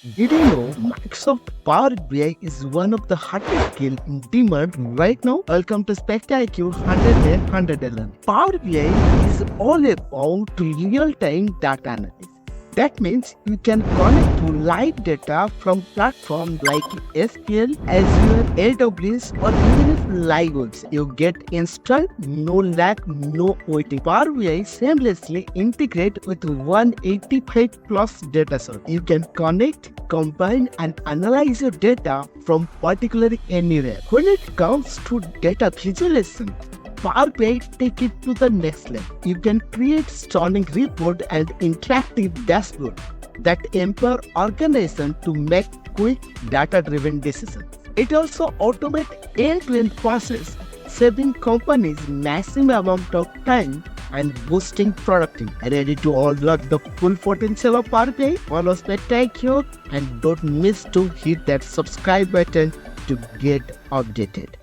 Did you know Microsoft Power BI is one of the hottest skill in demand right now? Welcome to SpectaIQ 100 Power BI is all about real-time data analysis. That means you can connect to live data from platforms like SQL, Azure, AWS, or even if live webs. You get instant, no lag, no waiting. Power BI seamlessly integrate with 185 plus data sources. You can connect, combine, and analyze your data from particularly anywhere. When it comes to data visualization, Power BI take it to the next level. You can create stunning report and interactive dashboard that empower organization to make quick data-driven decisions. It also automates end-to-end process, saving companies massive amount of time and boosting productivity. Ready to unlock the full potential of Power BI? Follow SpectaIQ and don't miss to hit that subscribe button to get updated.